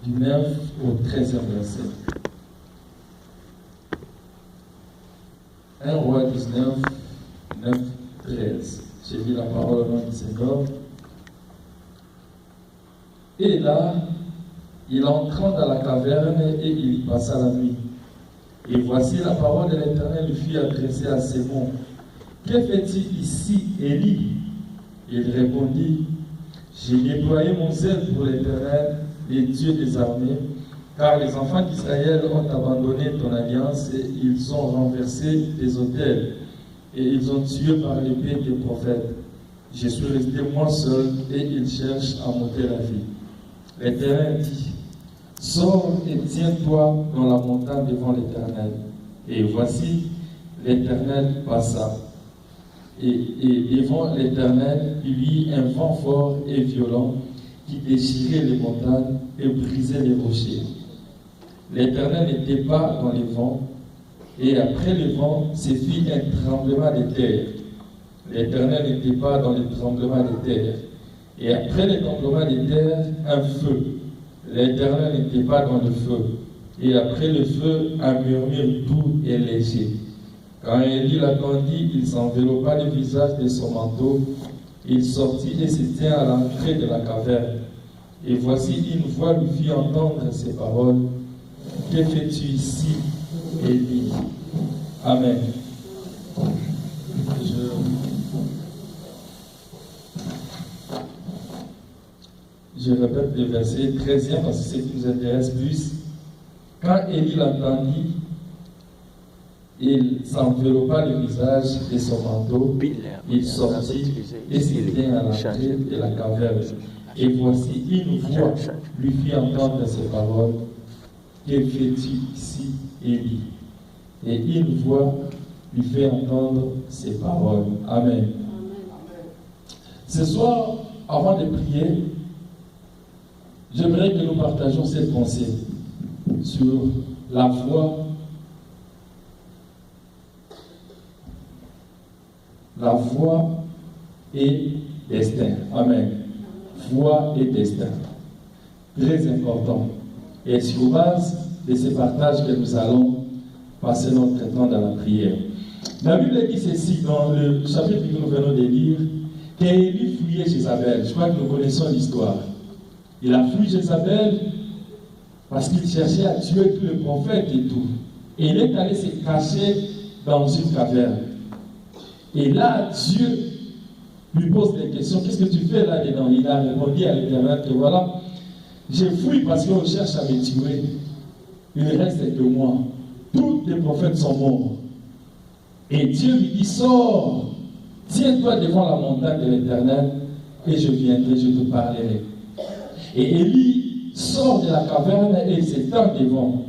du 9 au 13e verset. 1 Roi 19, 9, 13. J'ai dit la parole au nom du Seigneur. Et là, il entra dans la caverne et il y passa la nuit. Et voici la parole de l'Éternel lui fut adressée à Simon. Que fais-tu ici, Élie? Il répondit, j'ai déployé mon zèle pour l'Éternel, les dieux des armées, car les enfants d'Israël ont abandonné ton alliance et ils ont renversé tes autels et ils ont tué par l'épée tes prophètes. Je suis resté moi seul et ils cherchent à m'ôter la vie. L'Éternel dit, sors et tiens-toi dans la montagne devant l'Éternel. Et voici, l'Éternel passa. Et devant l'Éternel, il y eut un vent fort et violent qui déchirait les montagnes et brisait les rochers. L'Éternel n'était pas dans les vents, et après le vent, se fit un tremblement de terre. L'Éternel n'était pas dans les tremblements de terre. Et après le tremblement de terre, un feu. L'Éternel n'était pas dans le feu. Et après le feu, un murmure doux et léger. Quand Élie l'entendit, il s'enveloppa le visage de son manteau. Il sortit et se tint à l'entrée de la caverne. Et voici une voix lui fit entendre ces paroles. Que fais-tu ici, Élie? Amen. Je répète le verset 13e parce que c'est ce qui nous intéresse plus. Quand Élie l'entendit, il s'enveloppa le visage de son manteau, il sortit et se tint à l'entrée de la caverne. Et voici une voix lui fit entendre ces paroles. Que fais-tu ici, Élie? Et une voix lui fait entendre ces paroles. Amen. Ce soir, avant de prier, j'aimerais que nous partagions cette pensée sur la foi, et destin. Amen. Foi et destin. Très important. Et sur base de ces partages que nous allons passer notre temps dans la prière. La Bible dit ceci dans le chapitre que nous venons de lire, qu'Élie fuyait Jézabel. Je crois que nous connaissons l'histoire. Il a fui Jézabel parce qu'il cherchait à tuer tous les prophètes et tout. Et il est allé se cacher dans une caverne. Et là, Dieu lui pose des questions. Qu'est-ce que tu fais là-dedans? Il a répondu à l'Éternel que voilà, je fuis parce qu'on cherche à me tuer. Il ne reste que moi. Tous les prophètes sont morts. Et Dieu lui dit, sors, tiens-toi devant la montagne de l'Éternel et je viendrai, je te parlerai. Et Élie sort de la caverne et il s'étend devant.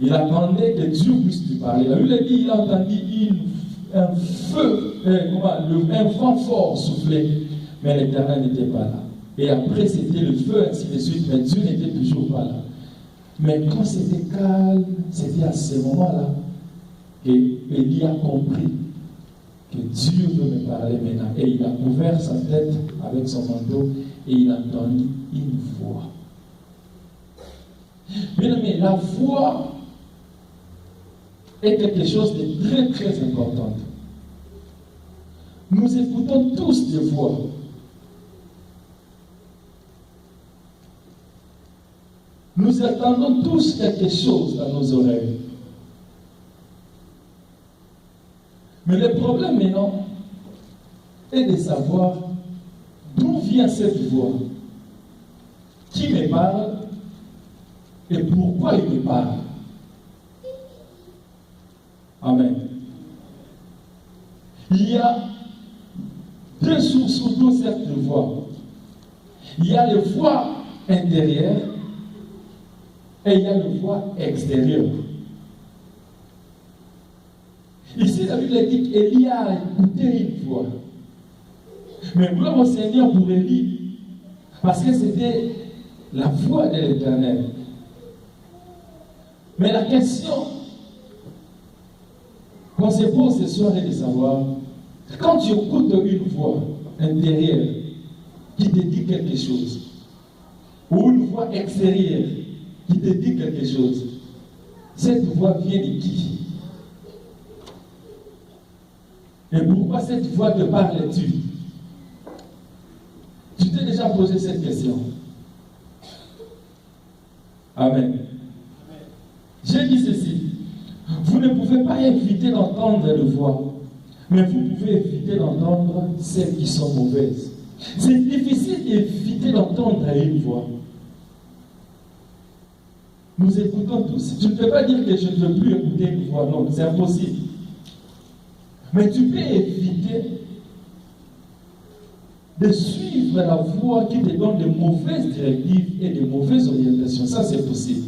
Il attendait que Dieu puisse lui parler. La Bible dit, il a entendu un feu, un vent fort souffler, mais l'Éternel n'était pas là. Et après c'était le feu, ainsi de suite, mais Dieu n'était toujours pas là. Mais quand c'était calme, c'était à ce moment-là qu'Élie a compris que Dieu veut me parler maintenant. Et il a couvert sa tête avec son manteau et il a entendu une voix. Mais la voix est quelque chose de très très important. Nous écoutons tous des voix. Nous attendons tous quelque chose dans nos oreilles. Mais le problème maintenant est de savoir d'où vient cette voix, qui me parle et pourquoi il me parle. Amen. Il y a deux sources pour cette voix. Il y a les voix intérieures et il y a les voix extérieures. Ici, la Bible dit qu'Élie a écouté une voix. Mais gloire au Seigneur pour Élie, parce que c'était la voix de l'Éternel. Mais la question qu'on se pose ce soir est de savoir, quand tu écoutes une voix intérieure qui te dit quelque chose, ou une voix extérieure qui te dit quelque chose. Cette voix vient de qui? Et pourquoi cette voix te parle-tu? Tu t'es déjà posé cette question? Amen. J'ai dit ceci. Vous ne pouvez pas éviter d'entendre les voix, mais vous pouvez éviter d'entendre celles qui sont mauvaises. C'est difficile d'éviter d'entendre une voix. Nous écoutons tous. Tu ne peux pas dire que je ne veux plus écouter une voix. Non, c'est impossible. Mais tu peux éviter de suivre la voie qui te donne de mauvaises directives et de mauvaises orientations. Ça, c'est possible.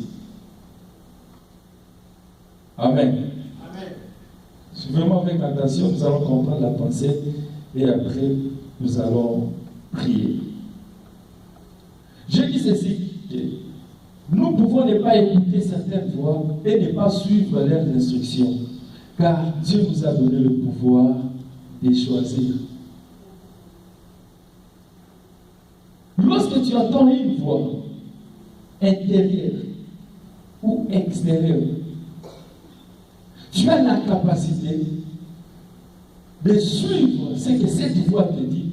Amen. Amen. Suivez-moi avec attention, nous allons comprendre la pensée et après, nous allons prier. Je dis ceci, nous pouvons ne pas écouter certaines voix et ne pas suivre leurs instructions, car Dieu nous a donné le pouvoir de choisir. Lorsque tu entends une voix intérieure ou extérieure, tu as la capacité de suivre ce que cette voix te dit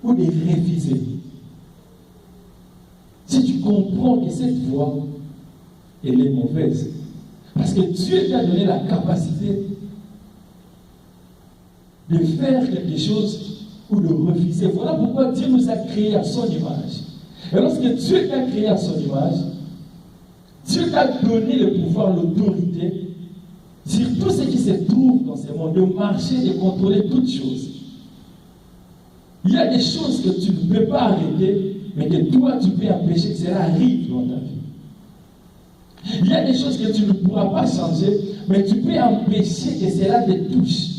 ou de refuser. Si tu comprends que cette voix, elle est mauvaise, parce que Dieu t'a donné la capacité de faire quelque chose ou de refuser. Voilà pourquoi Dieu nous a créés à son image. Et lorsque Dieu t'a créé à son image, Dieu t'a donné le pouvoir, l'autorité sur tout ce qui se trouve dans ce monde, de marcher, de contrôler toutes choses. Il y a des choses que tu ne peux pas arrêter, mais que toi tu peux empêcher que cela arrive dans ta vie. Il y a des choses que tu ne pourras pas changer, mais tu peux empêcher que cela te touche,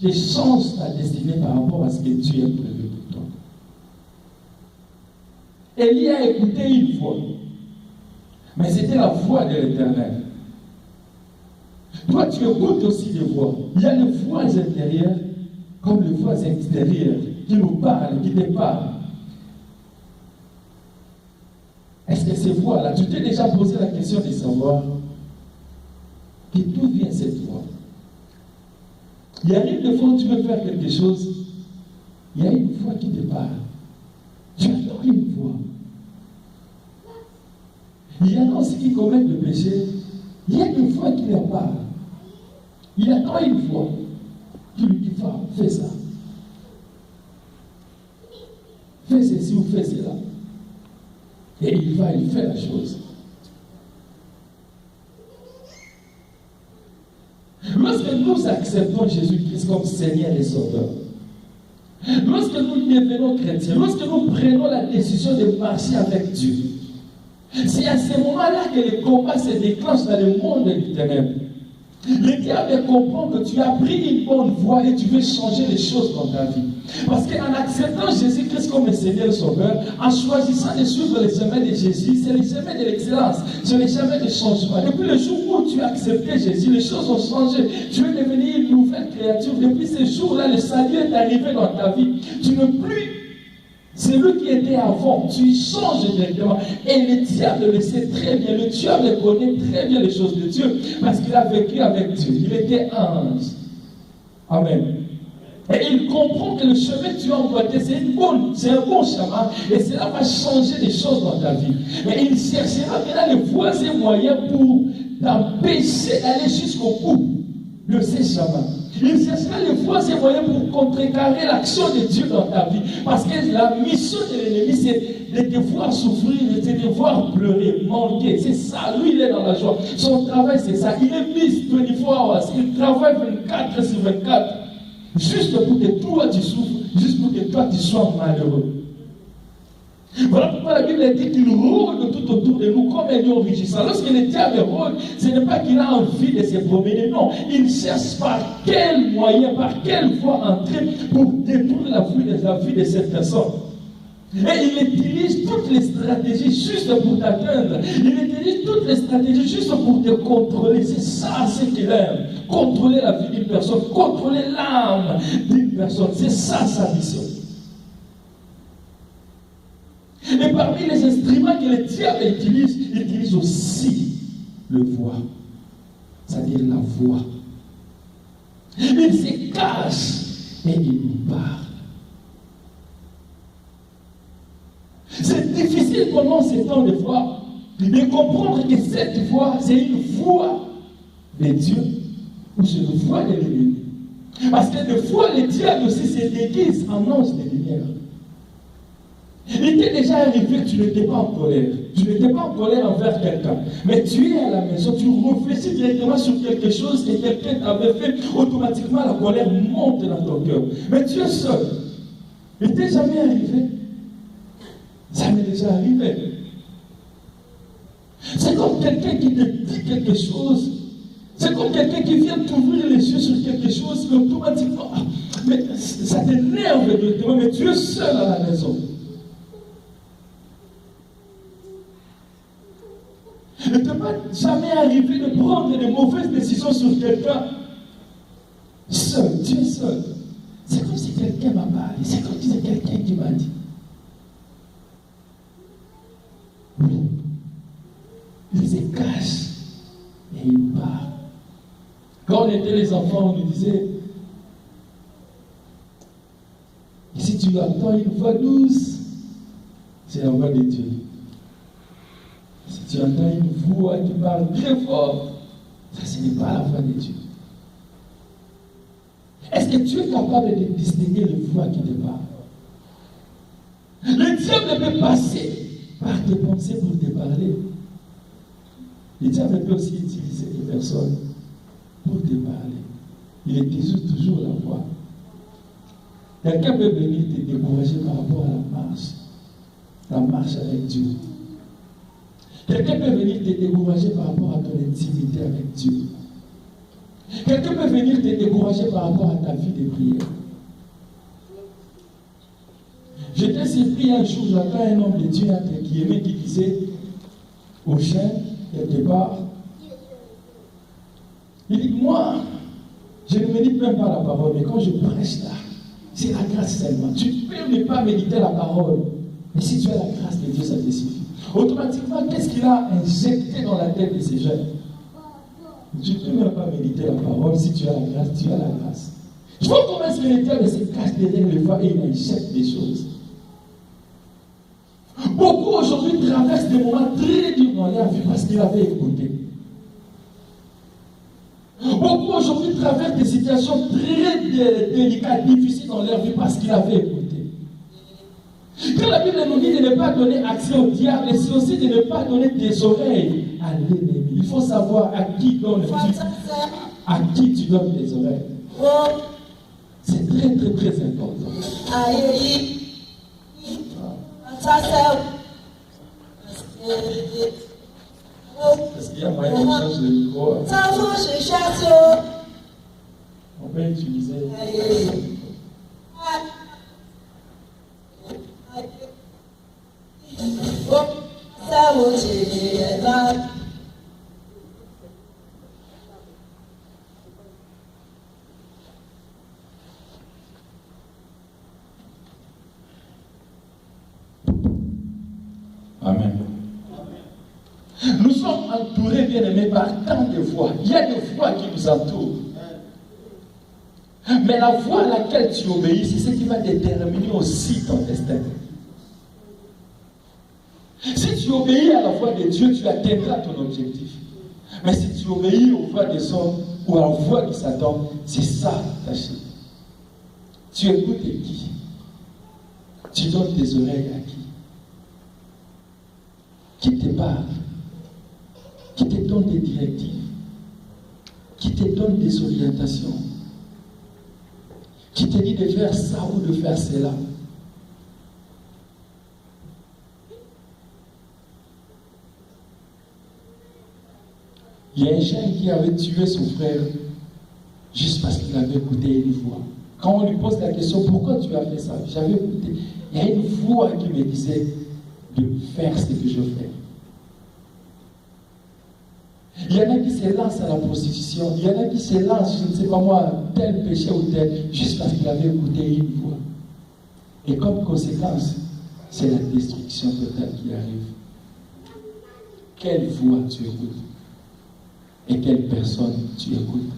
te change ta destinée par rapport à ce que Dieu a prévu pour toi. Élie a écouté une voix, mais c'était la voix de l'Éternel. Toi, tu écoutes aussi des voix. Il y a des voix intérieures comme les voix extérieures qui nous parlent, qui te parlent. Est-ce que ces voix-là, tu t'es déjà posé la question de savoir que d'où vient cette voix? Il arrive des fois où tu veux faire quelque chose, il y a une voix qui te parle. Tu entends une voix. Il y en a aussi qui commettent le péché, il y a une voix qui leur parle. Il attend une voix qui lui dit, va, fais ça. Fais ceci ou fais cela. Et il va, il fait la chose. Lorsque nous acceptons Jésus-Christ comme Seigneur et Sauveur, lorsque nous devenons chrétiens, lorsque nous prenons la décision de marcher avec Dieu, c'est à ce moment-là que le combat se déclenche dans le monde du ténèbre. Le diable comprend que tu as pris une bonne voie et tu veux changer les choses dans ta vie. Parce qu'en acceptant Jésus-Christ comme le Seigneur et Sauveur, en choisissant de suivre les chemins de Jésus, c'est les chemins de l'excellence, c'est les chemins de changement. Depuis le jour où tu as accepté Jésus, les choses ont changé. Tu es devenu une nouvelle créature. Depuis ce jour-là, le salut est arrivé dans ta vie. Tu n'es plus celui qui était avant, tu changes directement. Et le diable le sait très bien, le diable connaît très bien les choses de Dieu, parce qu'il a vécu avec Dieu. Il était ange. Amen. Et il comprend que le chemin que tu as emboîté, c'est un bon chemin, et cela va changer des choses dans ta vie. Mais il cherchera maintenant les voies et moyens pour t'empêcher d'aller jusqu'au bout de ces chemins. Il cherchera les voies et moyens pour contrecarrer l'action de Dieu dans ta vie. Parce que la mission de l'ennemi, c'est de te voir souffrir, de te voir pleurer, manquer. C'est ça. Lui, il est dans la joie. Son travail, c'est ça. Il est mis 24 hours. Il travaille 24 sur 24. Juste pour que toi, tu souffres. Juste pour que toi, tu sois malheureux. Voilà pourquoi la Bible dit qu'il rôde tout autour de nous comme un lion rugissant. Lorsque le diable rôde, ce n'est pas qu'il a envie de se promener, non. Il cherche par quel moyen, par quelle voie entrer pour détruire la vie de cette personne. Et il utilise toutes les stratégies juste pour t'atteindre. Il utilise toutes les stratégies juste pour te contrôler. C'est ça ce qu'il aime. Contrôler la vie d'une personne, contrôler l'âme d'une personne. C'est ça sa mission. Et parmi les instruments que le diable utilise, il utilise aussi le voix, c'est-à-dire la voix. Il se cache et il nous parle. C'est difficile pendant ces temps de foi de comprendre que cette voix, c'est une voix de Dieu ou c'est une voix de l'ennemi. Parce que des fois, le diable aussi se déguise en ange de lumière. Il t'est déjà arrivé que tu n'étais pas en colère. Tu n'étais pas en colère envers quelqu'un. Mais tu es à la maison, tu réfléchis directement sur quelque chose que quelqu'un t'avait fait. Automatiquement, la colère monte dans ton cœur. Mais tu es seul. Il t'est jamais arrivé. Ça m'est déjà arrivé. C'est comme quelqu'un qui te dit quelque chose. C'est comme quelqu'un qui vient t'ouvrir les yeux sur quelque chose, mais automatiquement, mais ça t'énerve directement, mais tu es seul à la maison. Il ne t'est pas jamais arrivé de prendre de mauvaises décisions sur quelqu'un. Seul, tu es seul. C'est comme si quelqu'un m'a parlé, c'est comme si c'est quelqu'un qui m'a dit. Oui. Il se cache et il parle. Quand on était les enfants, on nous disait, et si tu entends une voix douce, c'est la voix de Dieu. Si tu entends une voix qui parle très fort, ça ce n'est pas la voix de Dieu. Est-ce que tu es capable de distinguer les voix qui te parlent? Le diable peut passer par tes pensées pour te parler. Le diable peut aussi utiliser des personnes pour te parler. Il utilise toujours la voix. Quelqu'un peut venir te décourager par rapport à la marche avec Dieu. Quelqu'un peut venir te décourager par rapport à ton intimité avec Dieu. Quelqu'un peut venir te décourager par rapport à ta vie de prière. J'étais surpris un jour, j'entends un homme de Dieu qui aimait, qui disait au chien, quelque part, il dit, moi, je ne médite même pas la parole, mais quand je prêche là, c'est la grâce seulement. Tu peux ne pas méditer la parole, mais si tu as la grâce de Dieu, ça te suffit. Automatiquement, qu'est-ce qu'il a injecté dans la tête de ces jeunes? Tu ne peux même pas méditer la parole, si tu as la grâce, tu as la grâce. Je vois comment est-ce que le diable se cache derrière les voix et il injecte des choses. Beaucoup aujourd'hui traversent des moments très durs dans leur vie parce qu'ils avaient écouté. Beaucoup aujourd'hui traversent des situations très délicates, difficiles dans leur vie parce qu'ils avaient écouté. Quand la Bible nous dit de ne pas donner accès au diable, c'est aussi de ne pas donner des oreilles à l'ennemi. Il faut savoir à qui tu donnes tes oreilles. C'est très très très important. Est-ce qu'il y a moyen de changer le micro? On peut utiliser. Amen. Nous sommes entourés, bien aimés, par tant de voix. Il y a des voix qui nous entourent. Mais la voix à laquelle tu obéis, c'est ce qui va déterminer aussi ton destin. Si tu obéis à la voix de Dieu, tu atteindras ton objectif. Mais si tu obéis aux voix des hommes ou à la voix de Satan, c'est ça ta chute. Tu écoutes qui? Tu donnes tes oreilles à qui? Qui te parle? Qui te donne des directives? Qui te donne des orientations? Qui te dit de faire ça ou de faire cela? Il y a un jeune qui avait tué son frère juste parce qu'il avait écouté une voix. Quand on lui pose la question, pourquoi tu as fait ça? J'avais écouté. Il y a une voix qui me disait de faire ce que je fais. Il y en a qui se lancent à la prostitution. Il y en a qui se lancent, je ne sais pas moi, tel péché ou tel, juste parce qu'il avait écouté une voix. Et comme conséquence, c'est la destruction totale qui arrive. Quelle voix tu écoutes? Et quelle personne tu écoutes?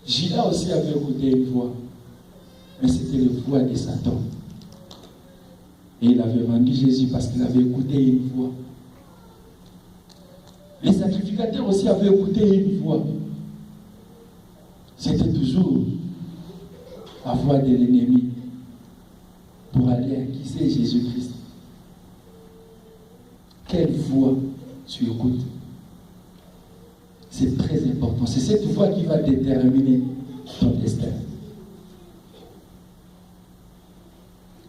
Judas aussi avait écouté une voix, mais c'était la voix de Satan. Et il avait vendu Jésus parce qu'il avait écouté une voix. Les sacrificateurs aussi avaient écouté une voix. C'était toujours la voix de l'ennemi pour aller acquiser Jésus-Christ. Quelle voix tu écoutes? C'est très important. C'est cette voix qui va déterminer ton destin.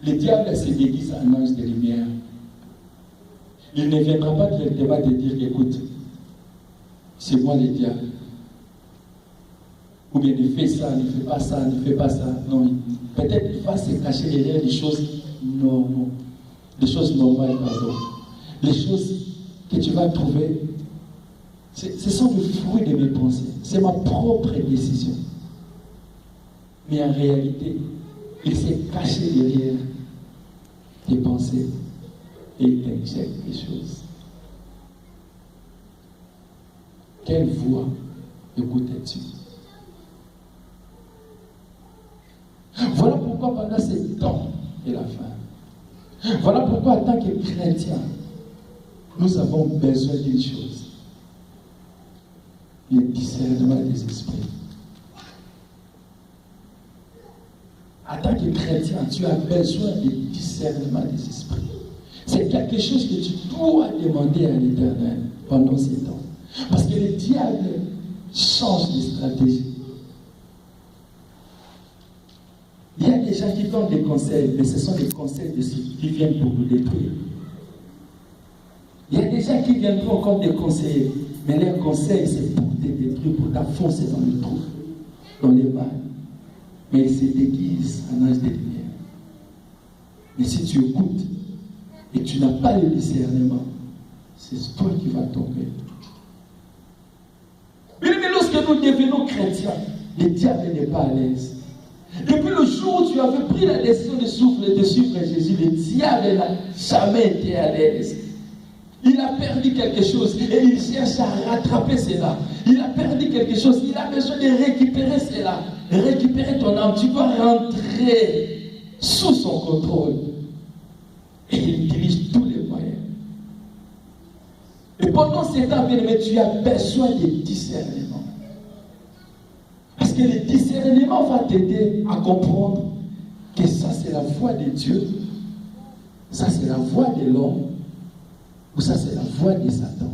Le diable se déguise en ange de lumière. Il ne viendra pas directement te dire, écoute, c'est moi le diable. Ou bien ne fais ça, ne fais pas ça, ne fais pas ça. Non, peut-être qu'il va se cacher derrière des choses normales. Des choses normales, pardon. Les choses que tu vas trouver, ce sont les fruits de mes pensées. C'est ma propre décision. Mais en réalité, il s'est caché derrière tes pensées et il t'injecte des choses. Quelle voix écoutes-tu? Voilà pourquoi pendant ce temps et la fin, voilà pourquoi en tant que chrétiens, nous avons besoin d'une chose: le discernement des esprits. En tant que chrétien, tu as besoin du discernement des esprits. C'est quelque chose que tu dois demander à l'Éternel pendant ces temps. Parce que le diable change de stratégie. Il y a des gens qui donnent des conseils, mais ce sont des conseils de ceux qui viennent pour nous détruire. Il y a des gens qui viendront comme des conseillers, mais leurs conseils, c'est pour te détruire, pour t'enfoncer dans le trou, dans les balles. Mais ils se déguisent en ange de lumière. Mais si tu écoutes et que tu n'as pas le discernement, c'est toi qui vas tomber. Mais lorsque nous devenons chrétiens, le diable n'est pas à l'aise. Depuis le jour où tu avais pris la décision de suivre Jésus, le diable n'a jamais été à l'aise. Il a perdu quelque chose et il cherche à rattraper cela. Il a perdu quelque chose, il a besoin de récupérer cela. Récupérer ton âme, tu dois rentrer sous son contrôle. Et il utilise tous les moyens. Et pendant ces temps, bien-aimé, tu as besoin de discernement. Parce que le discernement va t'aider à comprendre que ça c'est la voix de Dieu, ça c'est la voix de l'homme, ou ça c'est la voix de Satan.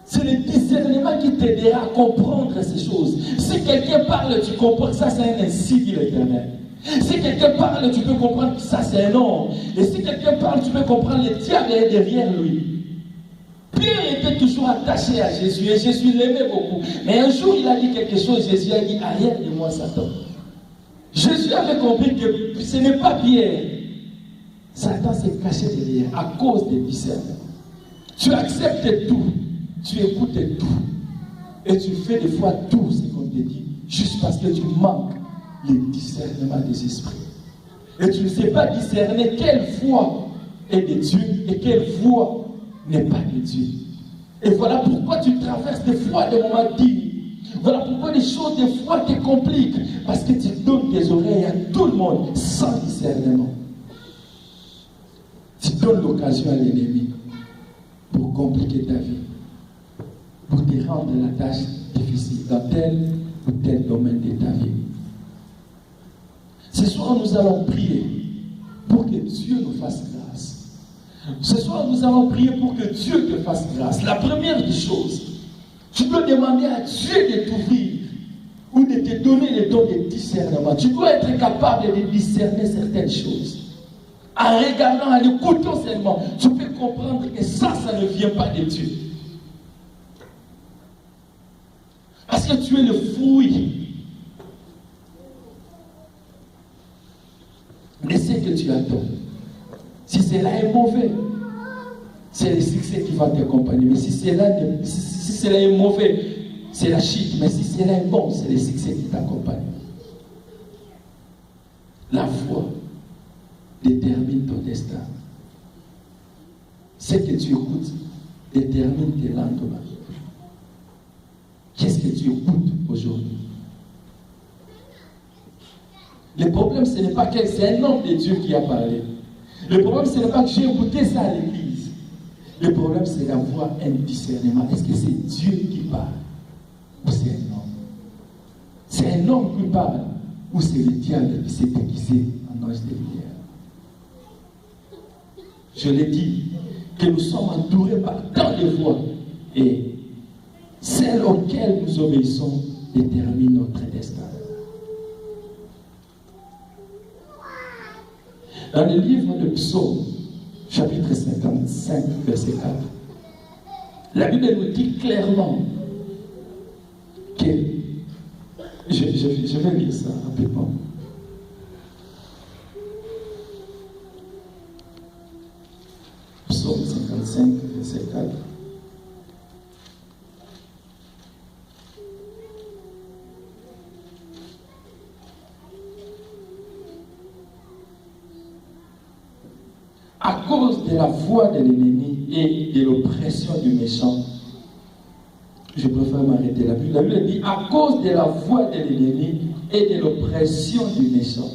C'est le discernement qui t'aidera à comprendre ces choses. Si quelqu'un parle, tu comprends que ça c'est un ainsi dit l'Éternel. Si quelqu'un parle, tu peux comprendre que ça c'est un homme. Et si quelqu'un parle, tu peux comprendre le diable est derrière lui. Pierre était toujours attaché à Jésus et Jésus l'aimait beaucoup. Mais un jour il a dit quelque chose, Jésus a dit, arrière de moi Satan. Jésus avait compris que ce n'est pas Pierre. Satan s'est caché derrière à cause des discernements. Tu acceptes tout, tu écoutes tout. Et tu fais des fois tout ce qu'on te dit, juste parce que tu manques le discernement des esprits. Et tu ne sais pas discerner quelle voix est de Dieu et quelle voix n'est pas de Dieu. Et voilà pourquoi tu traverses des fois des moments dignes. Voilà pourquoi les choses des fois te compliquent. Parce que tu donnes tes oreilles à tout le monde sans discernement. Tu donnes l'occasion à l'ennemi pour compliquer ta vie. Pour te rendre la tâche difficile dans tel ou tel domaine de ta vie. Ce soir, nous allons prier pour que Dieu nous fasse grâce. Ce soir, nous allons prier pour que Dieu te fasse grâce. La première des choses, tu dois demander à Dieu de t'ouvrir ou de te donner le don de discernement. Tu dois être capable de discerner certaines choses. En regardant, en écoutant seulement, tu peux comprendre que ça ne vient pas de Dieu. Parce que tu es le fruit de ce que tu attends. Si cela est mauvais, c'est le succès qui va t'accompagner. Mais si cela est mauvais, c'est la chute. Mais si cela est bon, c'est le succès qui t'accompagne. La foi détermine ton destin. Ce que tu écoutes détermine tes lendemains. Qu'est-ce que tu écoutes aujourd'hui? Le problème, ce n'est pas que c'est un homme de Dieu qui a parlé. Le problème, ce n'est pas que j'ai écouté ça à l'église. Le problème, c'est d'avoir un discernement. Est-ce que c'est Dieu qui parle ou c'est un homme? C'est un homme qui parle ou c'est le diable qui s'est déguisé en ange de lumière? Je l'ai dit, que nous sommes entourés par tant de voix et celles auxquelles nous obéissons déterminent notre destin. Dans le livre de Psaume, chapitre 55, verset 4, la Bible nous dit clairement que, je vais lire ça rapidement. Psaume 55, verset 4. À cause de la voix de l'ennemi et de l'oppression du méchant, je préfère m'arrêter là. La Bible dit à cause de la voix de l'ennemi et de l'oppression du méchant.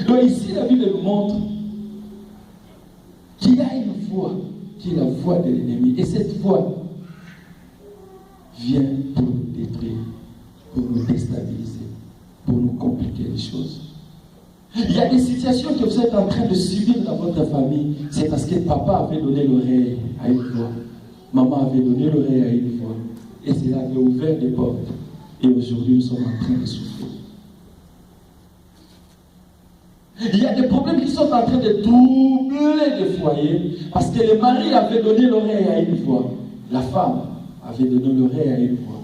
Donc ici, la Bible nous montre qu'il y a une voix qui est la voix de l'ennemi. Et cette voix vient pour nous détruire, pour nous déstabiliser, pour nous compliquer les choses. Il y a des situations que vous êtes en train de subir dans votre famille. C'est parce que papa avait donné l'oreille à une voix. Maman avait donné l'oreille à une voix. Et cela avait ouvert des portes. Et aujourd'hui, nous sommes en train de souffrir. Il y a des problèmes qui sont en train de troubler le foyer parce que le mari avait donné l'oreille à une voix. La femme avait donné l'oreille à une voix.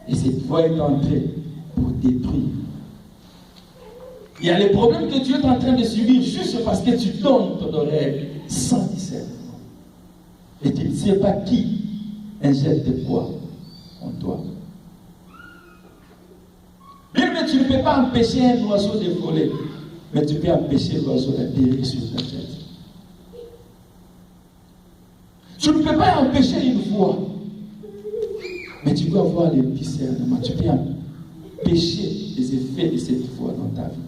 Et cette voix est entrée pour détruire. Il y a les problèmes que tu es en train de subir juste parce que tu donnes ton oreille sans discernement. Et tu ne sais pas qui injecte quoi en toi. Mais tu ne peux pas empêcher un oiseau de voler, mais tu peux empêcher l'oiseau d'atterrir sur ta tête. Tu ne peux pas empêcher une voix, mais tu peux avoir le discernement. Tu peux empêcher les effets de cette voix dans ta vie.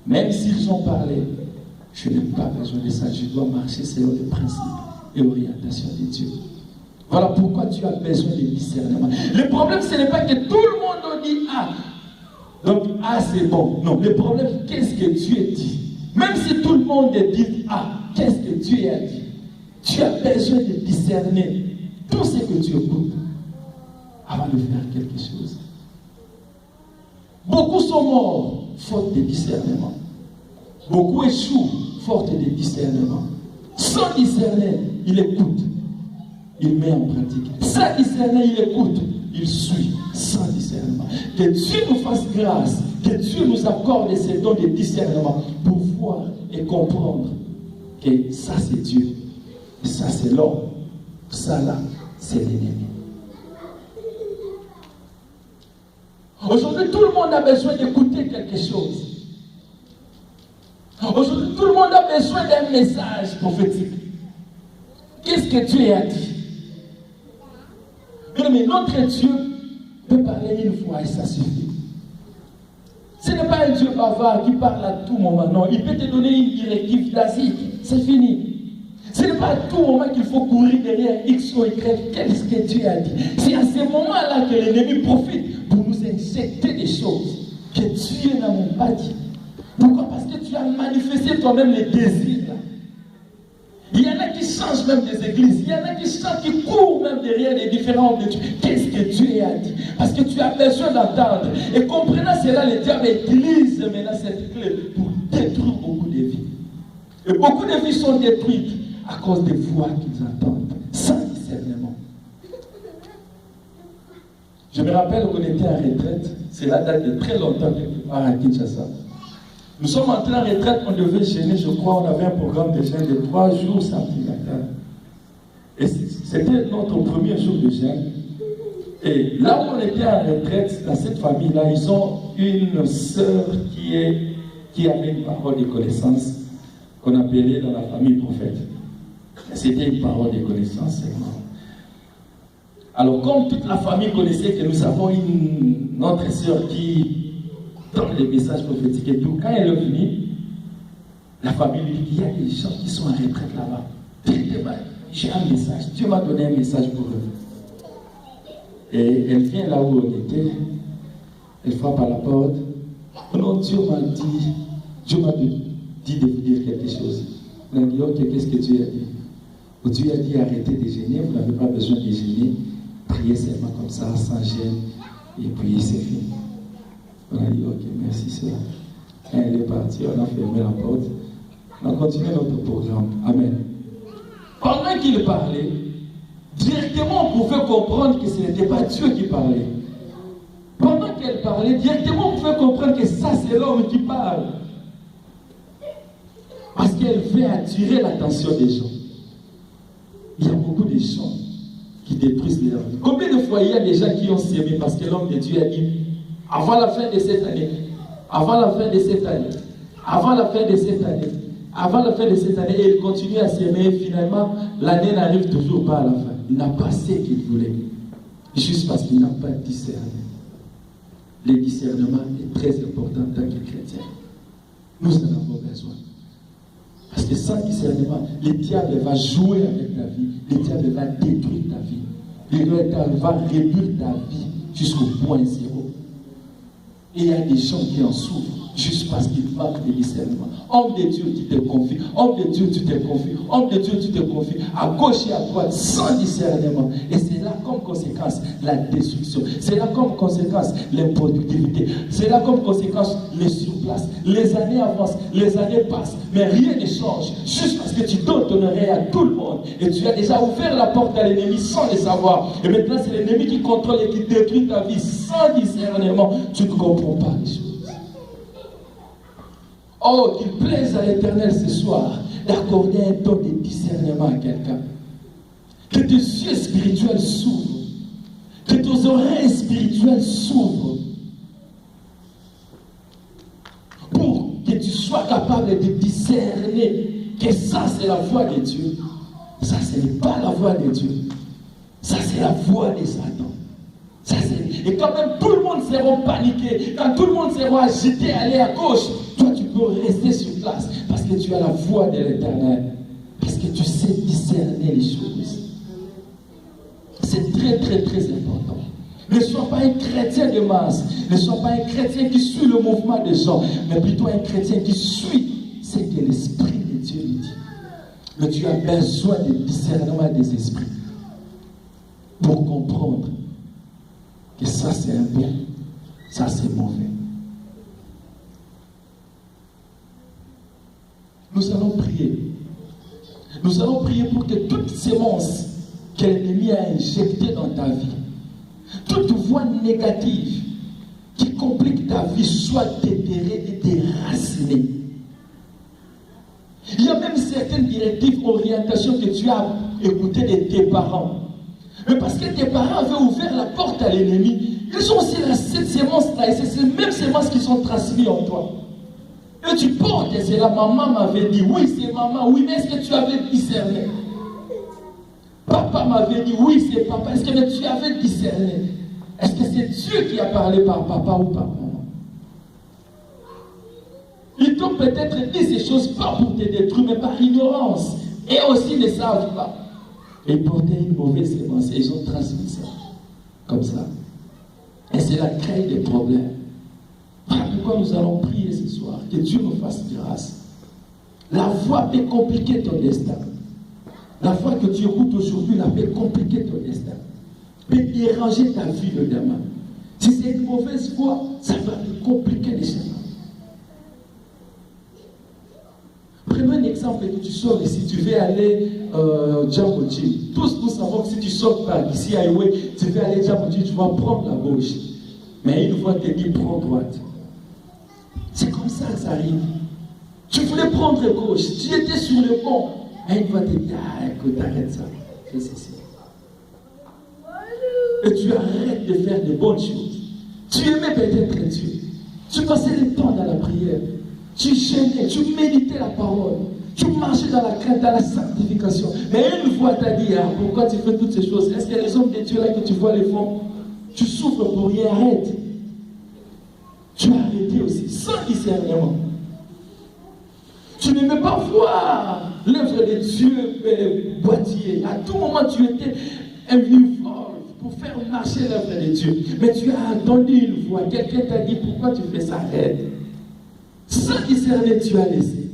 Même s'ils ont parlé, je n'ai pas besoin de ça. Je dois marcher selon les principes et l'orientation de Dieu. Voilà pourquoi tu as besoin de discernement. Le problème, ce n'est pas que tout le monde dit ah. Donc, ah, c'est bon. Non, le problème, qu'est-ce que Dieu dit? Même si tout le monde dit ah, qu'est-ce que Dieu a dit? Tu as besoin de discerner tout ce que tu écoutes avant de faire quelque chose. Beaucoup sont morts faute de discernement. Beaucoup échouent faute de discernement. Sans discerner, il écoute, il met en pratique. Sans discerner, il écoute, il suit. Sans discernement. Que Dieu nous fasse grâce, que Dieu nous accorde ces dons de discernement pour voir et comprendre que ça c'est Dieu, et ça c'est l'homme, ça là c'est l'ennemi. Aujourd'hui, tout le monde a besoin d'écouter quelque chose. Aujourd'hui, tout le monde a besoin d'un message prophétique. Qu'est-ce que Dieu a dit? Mais notre Dieu peut parler une fois et ça suffit. Ce n'est pas un Dieu bavard qui parle à tout moment. Non, il peut te donner une directive basique. C'est fini. Ce n'est pas à tout moment qu'il faut courir derrière X ou Y. Qu'est-ce que Dieu a dit? C'est à ce moment-là que l'ennemi profite pour nous injecter des choses que Dieu n'a même pas dit. Pourquoi? Parce que tu as manifesté toi-même les désirs. Il y en a qui changent même des églises. Il y en a qui courent même derrière les différents de Dieu. Qu'est-ce que Dieu a dit? Parce que tu as besoin d'entendre. Et comprenant cela, le diable utilise maintenant cette clé pour détruire beaucoup de vies. Et beaucoup de vies sont détruites à cause des voix qu'ils entendent, sans discernement. Je me rappelle qu'on était en retraite. Cela date de très longtemps quelque part à Kinshasa. Nous sommes entrés en retraite, on devait jeûner, je crois, on avait un programme de jeûne de 3 jours samedi matin. Et c'était notre premier jour de jeûne. Et là où on était en retraite, dans cette famille-là, ils ont une sœur qui avait une parole de connaissance. qu'on appelait dans la famille prophète. C'était une parole de connaissance seulement. Alors, comme toute la famille connaissait que nous avons notre sœur qui donne les messages prophétiques et tout, quand elle est venue, la famille lui dit, il y a des gens qui sont en retraite là-bas. J'ai un message, Dieu m'a donné un message pour eux. Et elle vient là où on était, elle frappe à la porte. Non, Dieu m'a dit de vous dire quelque chose. On a dit, ok, qu'est-ce que Dieu a dit? Dieu a dit, arrêtez de gêner, vous n'avez pas besoin de gêner. Priez seulement comme ça, sans gêne, et puis c'est fini. On a dit, ok, merci sœur. Quand elle est partie, on a fermé la porte. On a continué notre programme. Amen. Pendant qu'il parlait, directement on pouvait comprendre que ce n'était pas Dieu qui parlait. Pendant qu'elle parlait, directement on pouvait comprendre que ça c'est l'homme qui parle. Parce qu'elle veut attirer l'attention des gens. Il y a beaucoup de gens qui détruisent leur vie. Combien de fois il y a des gens qui ont sémé parce que l'homme de Dieu a dit avant la fin de cette année, avant la fin de cette année, avant la fin de cette année, avant la fin de cette année, et il continue à s'aimer, et finalement, l'année n'arrive toujours pas à la fin. Il n'a pas ce qu'il voulait. Juste parce qu'il n'a pas discerné. Le discernement est très important en tant que chrétien. Nous en avons besoin. Parce que sans discernement, le diable va jouer avec ta vie. Le diable va détruire ta vie. Le diable va réduire ta vie jusqu'au point zéro. Et il y a des gens qui en souffrent juste parce qu'ils manquent de discernement. Homme de Dieu, tu te confies. Homme de Dieu, tu te confies. Homme de Dieu, tu te confies. À gauche et à droite, sans discernement. Et c'est là comme conséquence la destruction. C'est là comme conséquence l'improductivité. C'est là comme conséquence les surplaces. Les années avancent, les années passent, mais rien ne change. Juste parce que tu donnes ton oreille à tout le monde. Et tu as déjà ouvert la porte à l'ennemi sans le savoir. Et maintenant, c'est l'ennemi qui contrôle et qui détruit ta vie sans discernement. Tu ne comprends pas les choses. Oh, qu'il plaise à l'Éternel ce soir d'accorder un temps de discernement à quelqu'un. Que tes yeux spirituels s'ouvrent. Que tes oreilles spirituelles s'ouvrent. Pour que tu sois capable de discerner que ça c'est la voix de Dieu. Ça ce n'est pas la voix de Dieu. Ça c'est la voix de Satan. Et quand même tout le monde sera paniqué, quand tout le monde sera agité, aller à gauche, toi tu peux rester sur place parce que tu as la voix de l'Éternel. Parce que tu sais discerner les choses. C'est très très très important. Ne sois pas un chrétien de masse. Ne sois pas un chrétien qui suit le mouvement des gens, mais plutôt un chrétien qui suit ce que l'Esprit de Dieu lui dit. Mais tu as besoin de discernement des esprits pour comprendre que ça c'est un bon, ça c'est mauvais. Nous allons prier. Nous allons prier pour que toute sémence que l'ennemi a injectée dans ta vie, toute voie négative qui complique ta vie, soit déterrée et déracinée. Il y a même certaines directives, orientations que tu as écoutées de tes parents. Mais parce que tes parents avaient ouvert la porte à l'ennemi, ils ont aussi cette sémence-là, et c'est ces mêmes sémences qui sont transmises en toi. Et tu portes, et c'est la maman m'avait dit, oui c'est maman, oui, mais est-ce que tu avais discerné? Papa m'avait dit, oui c'est papa, est-ce que tu avais discerné? Est-ce que c'est Dieu qui a parlé par papa ou par maman? Ils t'ont peut-être dit ces choses pas pour te détruire, mais par ignorance. Et aussi ne savent pas. Ils portaient une mauvaise sémence et ils ont transmis ça. Comme ça. Et c'est la crainte des problèmes. Voilà pourquoi nous allons prier ce soir. Que Dieu nous fasse grâce. La voix peut compliquer ton destin. La voix que tu écoutes aujourd'hui, la peut compliquer ton destin. Peut déranger ta vie de demain. Si c'est une mauvaise voix, ça va te compliquer les choses. Prenons un exemple que tu sors ici, tu veux aller Djamboji. Tous nous savons que si tu sors par ici à Iwe, tu veux aller Djamboji, tu vas prendre la gauche. Mais une fois te dit prends droite. C'est comme ça que ça arrive. Tu voulais prendre gauche, tu étais sur le pont. Et une fois te dit, ah écoute, arrête ça. Fais ceci. Et tu arrêtes de faire de bonnes choses. Tu aimais peut-être Dieu. Tu passais le temps dans la prière. Tu gênais, tu méditais la parole. Tu marches dans la crainte, dans la sanctification. Mais une fois, tu as dit, ah, pourquoi tu fais toutes ces choses? Est-ce que les hommes de Dieu là que tu vois les font? Tu souffres pour rien, arrête. Tu as arrêté aussi, sans discernement. Tu n'aimais pas voir l'œuvre de Dieu boitiller. À tout moment, tu étais involve pour faire marcher l'œuvre de Dieu. Mais tu as entendu une voix. Quelqu'un t'a dit, pourquoi tu fais ça? Arrête. Sans discerner, tu as laissé.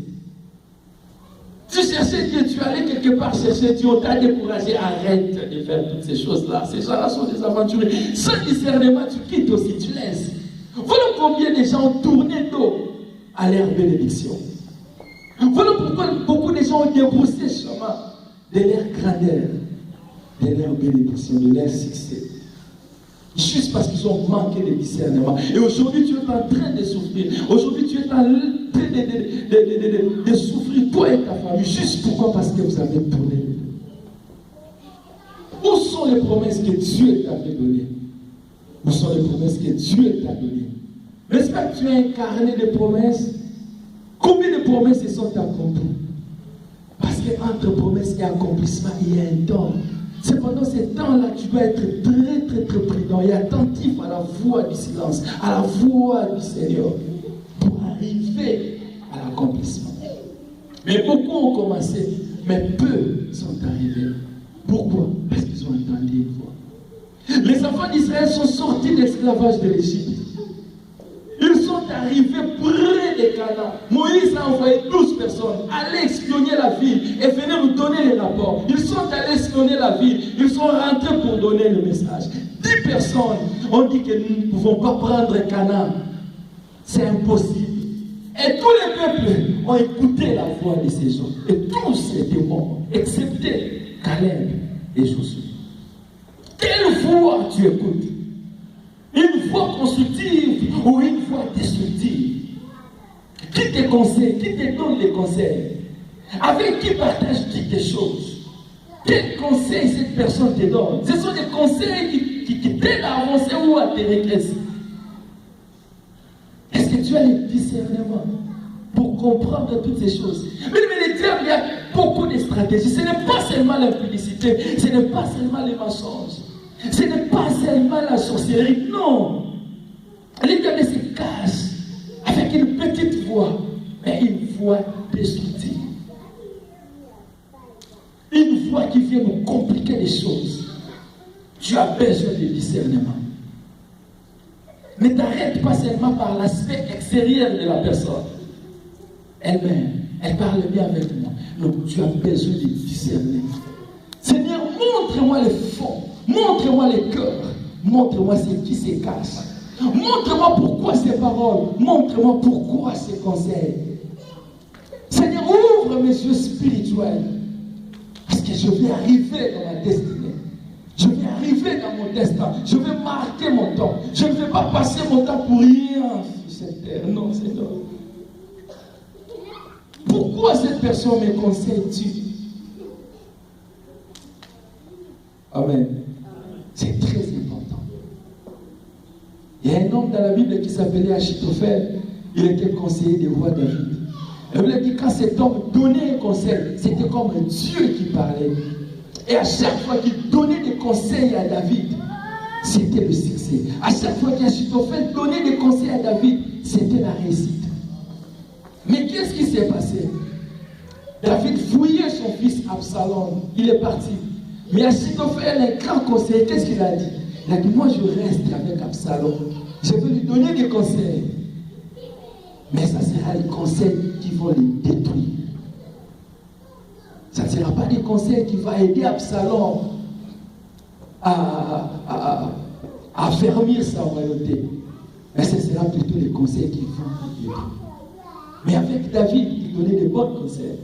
Tu cherchais Dieu, tu allais quelque part chercher Dieu, on t'a découragé. Arrête de faire toutes ces choses-là. Ces gens-là sont des aventuriers. Sans discernement, tu quittes aussi, tu laisses. Voilà combien de gens ont tourné dos à leur bénédiction. Voilà pourquoi beaucoup de gens ont débroussé le chemin de leur grandeur, de leur bénédiction, de leur succès. Juste parce qu'ils ont manqué de discernement. Et aujourd'hui, tu es en train de souffrir. Aujourd'hui, tu es en train de souffrir, toi et ta famille. Juste pourquoi? Parce que vous avez tourné le dos. Où sont les promesses que Dieu t'avait données? Où sont les promesses que Dieu t'a données? N'est-ce pas que tu as incarné des promesses? Combien de promesses se sont accomplies? Parce qu'entre promesses et accomplissement, il y a un temps. C'est pendant ce temps-là que tu dois être très, très, très prudent et attentif à la voix du silence, à la voix du Seigneur, pour arriver à l'accomplissement. Mais beaucoup ont commencé, mais peu sont arrivés. Pourquoi? Parce qu'ils ont entendu une voix. Les enfants d'Israël sont sortis de l'esclavage de l'Égypte. Ils sont arrivés près de Canaan. Moïse a envoyé 12 personnes aller espionner la ville et venir nous donner les rapports. Ils sont allés espionner la ville. Ils sont rentrés pour donner le message. 10 personnes ont dit que nous ne pouvons pas prendre Canaan. C'est impossible. Et tous les peuples ont écouté la voix de ces gens. Et tous étaient morts, excepté Caleb et Josué. Quelle voix tu écoutes? Une voix constructive ou une voix destructive? Qui te conseille? Qui te donne les conseils? Avec qui partage-t-il des choses? Quel conseil cette personne te donne? Ce sont des conseils qui t'aident à avancer ou à te régresser. Est-ce que tu as le discernement pour comprendre toutes ces choses? Mais le diable, il y a beaucoup de stratégies. Ce n'est pas seulement la publicité, ce n'est pas seulement les mensonges. Ce n'est pas seulement la sorcellerie, non. Les diable se cache avec une petite voix, mais une voix destructive. Une voix qui vient nous compliquer les choses. Tu as besoin de discernement. Ne t'arrête pas seulement par l'aspect extérieur de la personne. Elle-même, elle parle bien avec moi. Non, tu as besoin de discerner. Seigneur, montre-moi le fond. Montre-moi les cœurs. Montre-moi ce qui se cache. Montre-moi pourquoi ces paroles. Montre-moi pourquoi ces conseils. Seigneur, ouvre mes yeux spirituels. Parce que je vais arriver dans ma destinée. Je vais arriver dans mon destin. Je vais marquer mon temps. Je ne vais pas passer mon temps pour rien sur cette terre. Non, Seigneur. Pourquoi cette personne me conseille-tu? Amen. C'est très important. Il y a un homme dans la Bible qui s'appelait Achitophel. Il était conseiller des rois David. Et vous l'avez dit, quand cet homme donnait un conseil, c'était comme un Dieu qui parlait. Et à chaque fois qu'il donnait des conseils à David, c'était le succès. À chaque fois qu'Achitophel donnait des conseils à David, c'était la réussite. Mais qu'est-ce qui s'est passé? David fouillait son fils Absalom. Il est parti. Mais Achitophel, un grand conseiller, qu'est-ce qu'il a dit? Il a dit, moi je reste avec Absalom. Je vais lui donner des conseils. Mais ça sera des conseils qui vont le détruire. Ça ne sera pas des conseils qui vont aider Absalom à affermir sa royauté. Mais ce sera plutôt des conseils qui vont le détruire. Mais avec David, il donnait des bons conseils.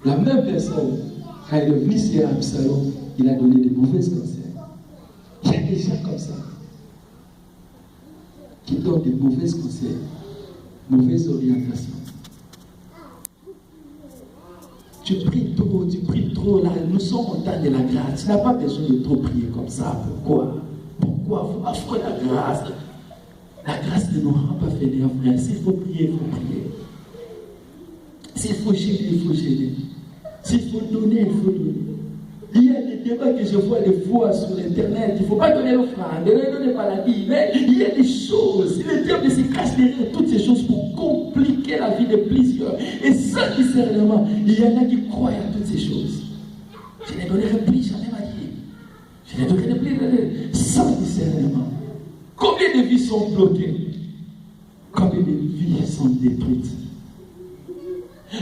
La même personne, quand il est venu sur Absalom, il a donné des mauvais conseils. Il y a des gens comme ça qui donnent des mauvais conseils, mauvaises orientations. Tu pries trop, là, nous sommes au temps de la grâce. Tu n'as pas besoin de trop prier comme ça. Pourquoi? Pourquoi vous offrez la grâce? La grâce ne nous rend pas fainéants, frère. S'il faut prier, il faut prier. S'il faut gêner, il faut gêner. S'il faut donner, il faut donner. Il y a des débats que je vois des fois sur Internet. Il ne faut pas donner l'offrande, ne donner pas la vie. Mais il y a des choses. Le diable se cache derrière toutes ces choses pour compliquer la vie de plusieurs. Et sans discernement, il y en a qui croient à toutes ces choses. Je ne donnerai plus jamais ma vie. Je ne donnerai plus sans discernement. Combien de vies sont bloquées? Combien de vies sont détruites?